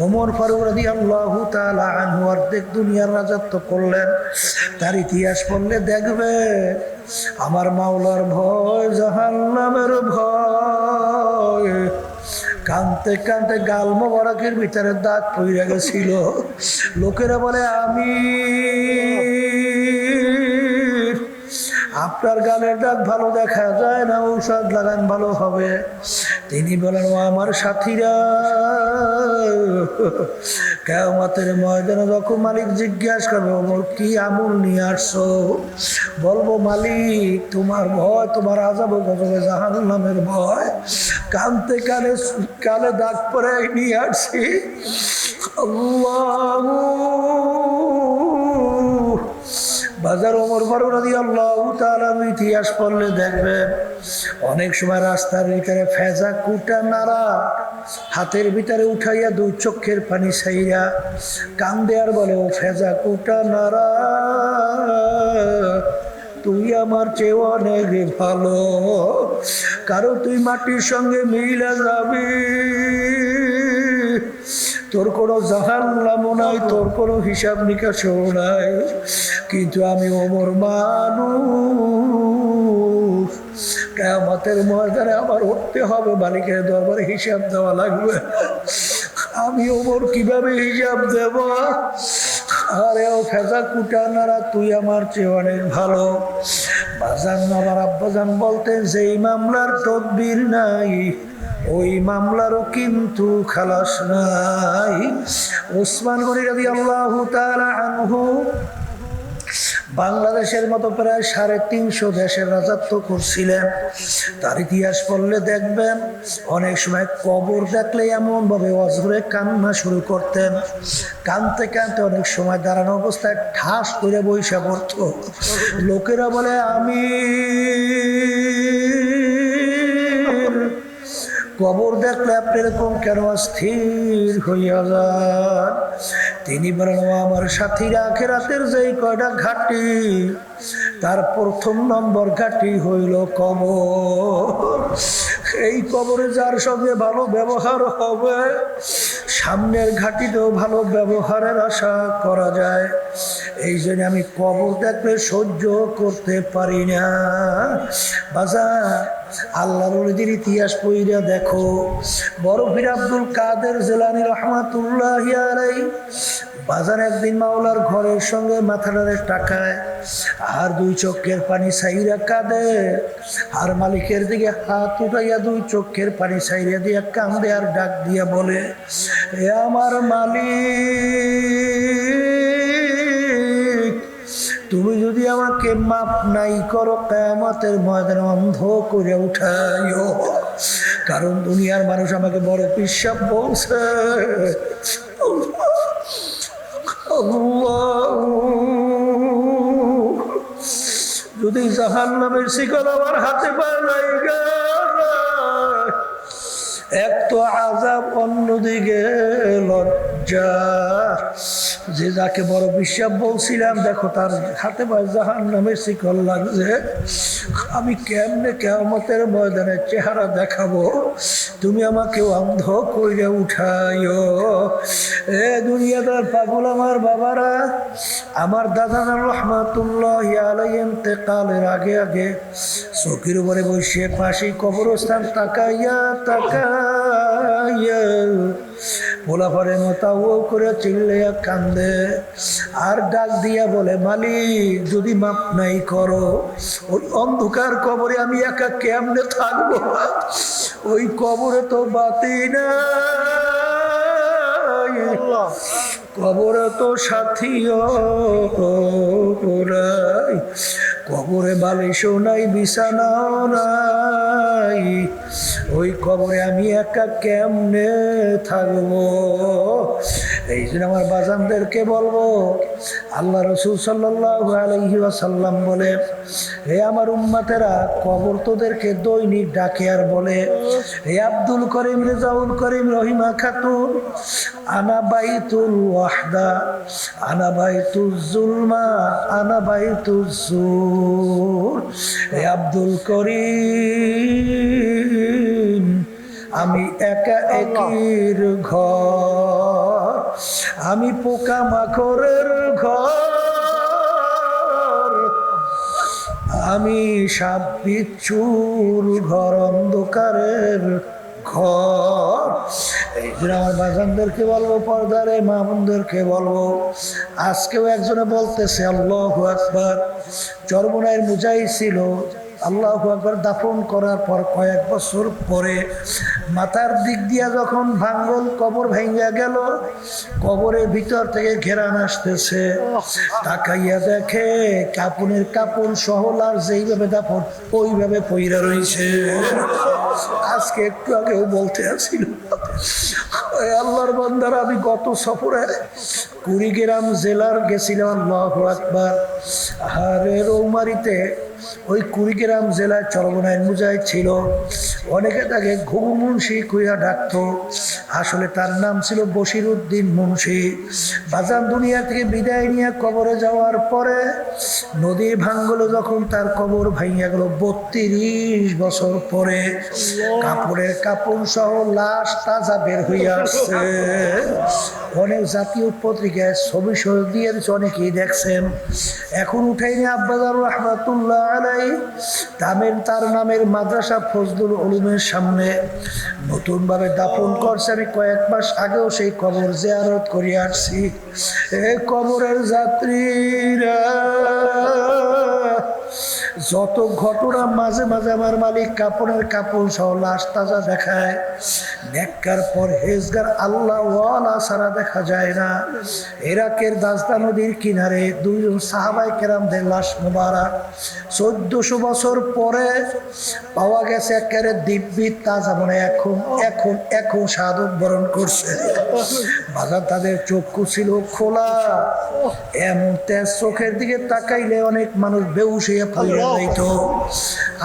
ওমর ফারুক রাদিয়াল্লাহু তাআলা আনহু অর্ধেক দুনিয়ার রাজত্ব করলেন। তার ইতিহাস পড়লে দেখবে আমার মাওলার ভয়, জাহান্নামের ভয়। কানতে কানতে গাল মোবারকের ভিতরে দাগ পড়ে গেছিল। লোকেরা বলে আমি আপনার গালের দাগ ভালো দেখা যায় না, ঔষধ লাগান ভালো হবে। তিনি বলেন ও আমার সাথীরা, কিয়ামতের ময়দানে যখন মালিক জিজ্ঞাসা করবে ওমর কি আমল নিয়ে আসছো, বলবো মালিক তোমার ভয়, তোমার আযাব গজবে জাহান্নামের ভয়। কানতে কানে কালে দাগ পরে নিয়ে আসছি। আল্লাহু বাজার ওমর ফারুক রাদিয়াল্লাহু তাআলা ইতিহাস পড়লে দেখবেন অনেক সময় রাস্তার ভিতরে ফেজা কুটা নাড়া, হাতের ভিতরে উঠাইয়া দুই চোখের পানি ছাইরা কান্দে আর বলে ও ফেজা কুটা নাড়া, তুই আমার চেয়ে অনেক ভালো, কারো তুই মাটির সঙ্গে মিলে যাবি, তোর কোনো জাহান্নামও নাই, তোর কোনো হিসাব নিকাশও নাই। কিন্তু আমি ওমর মানুষ, কিয়ামতের ময়দানে আমার উঠতে হবে, মালিকের দরবারে হিসাব দেওয়া লাগবে। আমি ওমর কিভাবে হিসাব দেব? আরে ও ফেজা কুটা নারা, তুই আমার চেয়ে অনেক ভালো। বাজান আমার আব্বাজান বলতেন যেই মামলার তদবির নাই ওই মামলারও কিন্তু খালাস নাই। ওসমান গনি রাদিয়াল্লাহু তাআলা আনহু বাংলাদেশের মতো প্রায় 350 দেশের রাজত্ব করছিলেন। তার ইতিহাস পড়লে দেখবেন অনেক সময় কবর দেখলে এমন ভাবে অঝরে কান্না শুরু করতেন। কানতে কানতে অনেক সময় দাঁড়ানো অবস্থায় ঠাস করে বইসা পড়ত। লোকেরা বলে আমি কবর দেখলে আপনি এরকম কেন অস্থির হইয়া যান? তিনি বলেন ও আমার সাথীরা, আখিরাতের যেই কয়টা ঘাটি তার প্রথম নম্বর ঘাটি হইল কবর। এই কবরে যার সঙ্গে ভালো ব্যবহার হবে সামনের ঘাটিতেও ভালো ব্যবহারের আশা করা যায়। এই জন্য আমি কবর দেখলে সহ্য করতে পারি না। বাজার আল্লাহর ওলিদের ইতিহাস পড়িয়া দেখো, বড় পীর আব্দুল কাদের জিলানী রাহমাতুল্লাহি আলাইহি বাজার একদিন মাওলার ঘরের সঙ্গে মাথাটারে টাকায় আর দুই চোখের পানি ছাইরা কাঁদে, আর মালিকের দিকে হাত উঠাইয়া দুই চোখের পানি ছাইরা দিয়া কান্দে আর ডাক দিয়া বলে এ আমার মালিক, তুমি যদি আমাকে মাপ নাই করো কিয়ামতের ময়দানে অন্ধ করে উঠাইও। কারণ দুনিয়ার মানুষ আমাকে বড় পিশাব বলছে। যদি জাহান্নামের শিকল আমার হাতে পায়, এক তো আযাব, অন্যদিকে লজ্জা। যে যাকে বড় বিশ্বাস বলছিলাম দেখো তার হাতে পায়ে জাহান্নামের শিকল লাগছে, আমি কেমনে কিয়ামতের ময়দানে চেহারা দেখাবো? তুমি আমাকে অন্ধ কইরা উঠাইও। এ দুনিয়াদার পাগল আমার বাবারা, আমার দাদা রহমাতুল্লাহি আলাইহি ইন্তেকালের আগে আগে চৌকির উপরে বসে পাশে কবরস্থান তাকাইয়া তাকাইয়া পোলাপারে মতাও করে চিল্লাইয়া কান্দে আর ডাক দিয়া বলে মালিক যদি মাপ নাই করো ওই অন্ধকার কবরে আমি একা কেমনে থাকবো? ওই কবরে তো বাতি নাই, কবরে তো সাথীও নাই, কবরে বালিশও নাই, বিছানাও নাই, ওই কবরে আমি একা কেমনে থাকবো? এই জন্য আমার বাজানদেরকে বলবো, আল্লাহ রাসূল সাল্লাল্লাহু আলাইহি ওয়াসাল্লাম বলে হে আমার উম্মতেরা, কবর তোদেরকে দৈনিক ডাকে আর বলে হে আব্দুল করিম, রেজাউল করিম, রহিমা খাতুন, আনা বাইতুল ওয়াহদা, আনা বাইতুল জুলমা, আনা বাইতুল জুর। হে আব্দুল করিম, আমি একা একির ঘর। আমি পোকা মাকড়ের ঘর, আমি সাপ বিচ্ছুর ঘর, অন্ধকারের ঘর। এই জন্য আমার বাজানদেরকে বলবো, পর্দারে মা বোনদেরকে বলবো, আজকেও একজনে বলতেছে আল্লাহু আকবার। চরমনায়ের মুজাহিদ ছিল, আল্লাহু আকবার দাফন করার পর কয়েক বছর পরে মাথার দিক দিয়া যখন ভাঙ্গল কবর ভেঙে গেল, কবরের ভিতর থেকে ঘেরান আসতেছে, তাকাইয়া দেখে কাপনের কাপড় সহ লাশ যেইভাবে দাফন ওইভাবে পইরা রয়েছে। আজকে একটু আগেও বলতে আসছিল, আল্লাহর বান্দারা, আমি গত সফরে কুড়িগ্রাম জেলার গেছিলাম। আল্লাহু আকবার। আরে রৌমারিতে ওই কুড়িগ্রাম জেলায় চরমনায়ের মুজাহিদ ছিল, অনেকে তাকে ঘুঘু মুন্সি কইয়া ডাকতো, আসলে তার নাম ছিল বশির উদ্দিন মুন্সি। বাজান দুনিয়া থেকে বিদায় নিয়ে কবরে যাওয়ার পরে নদী ভাঙ্গলে যখন তার কবর ভাঙিয়া গেল 32 বছর পরে, কাপড়ের কাপড় সহ লাশ তাজা বের হইয়া আসছে। অনেক জাতীয় পত্রিকায় ছবি সহ দিয়ে দিচ্ছে, অনেকেই দেখছেন। এখন উঠাইনি আব্বাজার রহমাতুল্লাহ আলাই তার নামের মাদ্রাসা ফজলুল উলুমের সামনে নতুনভাবে দাফন করছে। আমি কয়েক মাস আগেও সেই কবর জিয়ারত করে আসছি। এই কবরের যাত্রীরা যত ঘটনা, মাঝে মাঝে আমার মালিক কাপড়ের কাপড় সহ লাশ তাজা দেখায়। নেককার পরহেজগার আল্লাহ ওয়ালা ছাড়া দেখা যায় না। ইরাকের দাজদা নদীর কিনারে 2 সাহাবায়ে কেরামদের লাশ মুবারক 1400 বছর পরে পাওয়া গেছে, একেবারে দিব্যি তাজা, মানে এখন শাহাদত বরণ করছে। বাজার তাদের চক্ষু ছিল খোলা, এমন তেজ চোখের দিকে তাকাইলে অনেক মানুষ বেহুশ হয়ে পড়ে যাইত।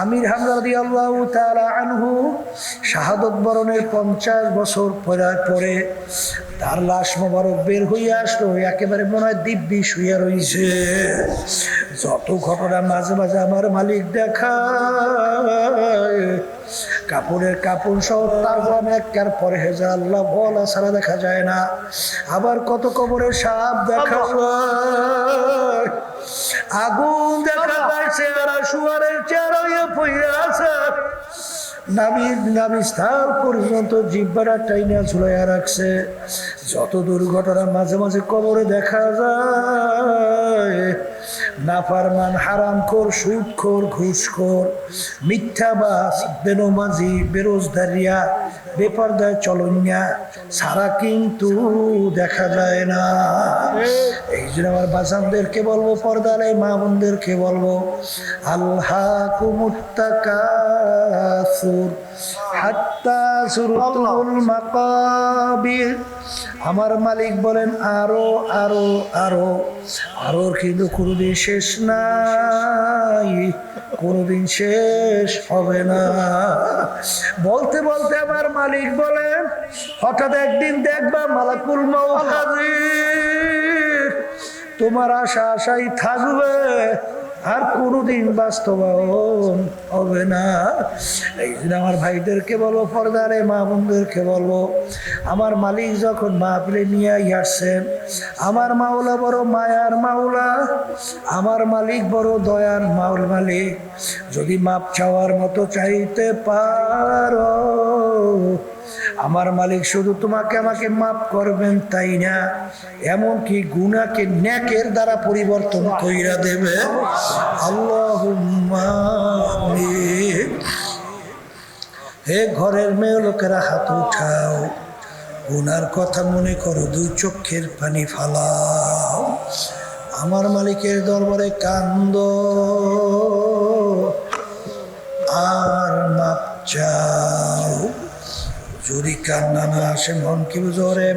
আমির হামজা রাদিয়াল্লাহু তাআলা আনহু শাহাদত বরণের 50 বছর পরে তার লাশ মোবারক বের হইয়া আসলো, একেবারে মনে হয় দিব্যি শুইয়া রইছে। যত ঘটনা মাঝে মাঝে আমার মালিক দেখায়, কাপড়ের কাপড় সহ তাজা নেককার পরহেজগার আল্লাহ ওয়ালা ছাড়া দেখা যায় না। আবার কত কবরের সাপ দেখা যায়, আগুন দেখা যায়, চেহারা শুয়ারের চেহারা হয়ে পড়ে আছে, নাভিস্থান পর্যন্ত জিহ্বাটা টাইনা ঝুলাইয়া রাখছে। যত দুর্ঘটনা মাঝে মাঝে কবরে দেখা যায়, নাফরমান, হারামখোর, সুদখোর, ঘুষখোর, মিথ্যাবাজ, বেনমাজি, বেরোজগারিয়া, বেপরদায় চলনিয়া সারা কিন্তু দেখা যায় না। এই জন্য আমার বাজানদেরকে বলবো, পর্দালাই মা বোনদেরকে বলবো, আল্লাহকুমুত তাকাসুর হাত্তা যুরতুমুল মাকাবির। আমার মালিক বলেন আরো আরো আরো আরো, কিন্তু কোনোদিন শেষ নাই, কোনোদিন শেষ হবে না। বলতে বলতে আমার মালিক বলেন, হঠাৎ একদিন দেখবা মালাকুল মউত হাজির, তোমার আশা আশাই থাকবে, আর কোনোদিন বাস্তবায়ন হবে না। এই জন্য আমার ভাইদেরকে বলবো, পর্দারে মা বোনদেরকে বলবো, আমার মালিক যখন মাহফিলে নিয়ে আসছেন, আমার মাওলা বড় মায়ার মাওলা, আমার মালিক বড় দয়ার মালিক। যদি মাপ চাওয়ার মতো চাইতে পারো, আমার মালিক শুধু তোমাকে আমাকে মাফ করবেন তাই না, এমনকি গুনাহকে নেকের দ্বারা পরিবর্তন কইরা দেবে। আল্লাহুম্মা আমিন। হে ঘরের মেয়ে লোকেরা হাত উঠাও, গুনার কথা মনে করো, 2 চোখের পানি ফালাও, আমার মালিকের দরবারে কান্দ আর মাপ চাও। যদি কান্না না আসে, মন কি জোরে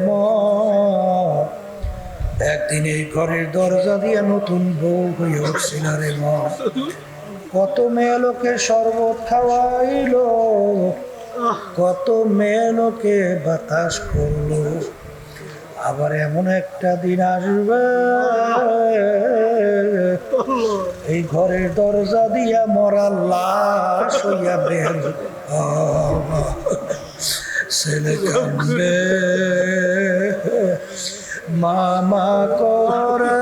একদিন এই ঘরের দরজা দিয়া নতুন বউ হয়ে উঠছিল রে মন। কত মেয়ে লোকে শরবত খাওয়াইলো, কত মেয়ে লোকে বাতাস করলো, আবার এমন একটা দিন আসবে এই ঘরের দরজা দিয়া মরা লাশ হইয়া বের ছেলে কান্দে, মামা করে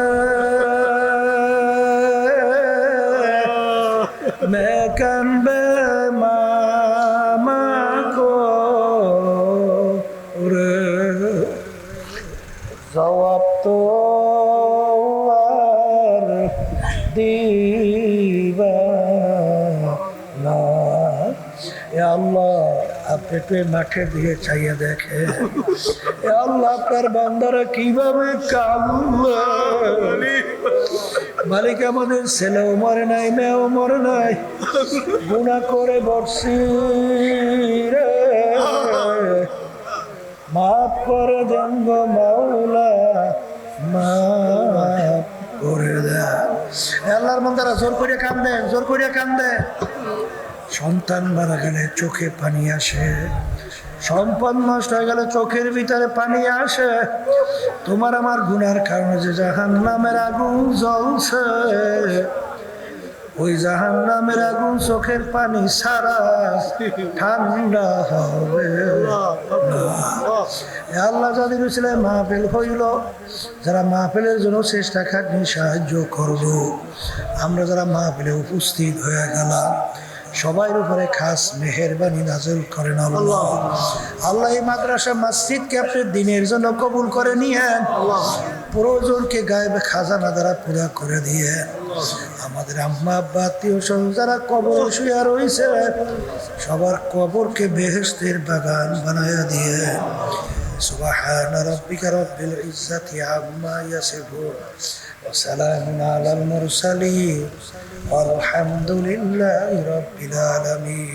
मैं कानबे मामा করে জবাব তো আর দিবা না। এ আল্লাহ, আপনি তো মাঠে দিয়ে চাইয়া দেখে আল্লাহ আপনার বান্দারা কিভাবে কাঁদবে। মালিক আমাদের ছেলেও মরে নাই, মেয়েও মরে নাই, গুনাহ করে বসছি রে, মাফ করে দেন গো মাওলা, মাফ করে দেন। আল্লাহর বান্দারা জোর করে কান্দে, জোর করে কান্দে। সন্তান মারা গেলে চোখে পানি আসে, সম্পদ নষ্ট হয়ে গেলে চোখের ভিতরে পানি আসে। তোমার আমার গুনার কারণে যে জাহান্নামের আগুন জ্বলছে, ওই জাহান্নামের আগুন চোখের পানি ছাড়া ঠান্ডা হবে না। আল্লাহ যাদের ছিল মাহফিল হইল, যারা মাহফিলের জন্য চেষ্টা খাটনি সাহায্য করলো, আমরা যারা মাহফিলে উপস্থিত হয়ে গেলাম, সবার উপরে খাস মেহেরবানি নাযিল করেন আল্লাহ। আল্লাহ এই মাদ্রাসা মসজিদকে আপনি দিনের জন্য কবুল করে নিয়েন, প্রয়োজনকে গায়েবে খাজানা দ্বারা পুরা করে দিয়ে আমাদের আম্মা আব্বা আত্মীয় স্বজন যারা কবর শুয়ে রয়েছে, সবার কবরকে বেহেশতের বাগান বানায়া দিয়ে। সুবহান রাব্বিকা রাব্বিল ইজ্জাতি আম্মা ইয়াসিফুন ওয়া সালামুন আলাল মুরসালিন والحمد لله رب العالمين।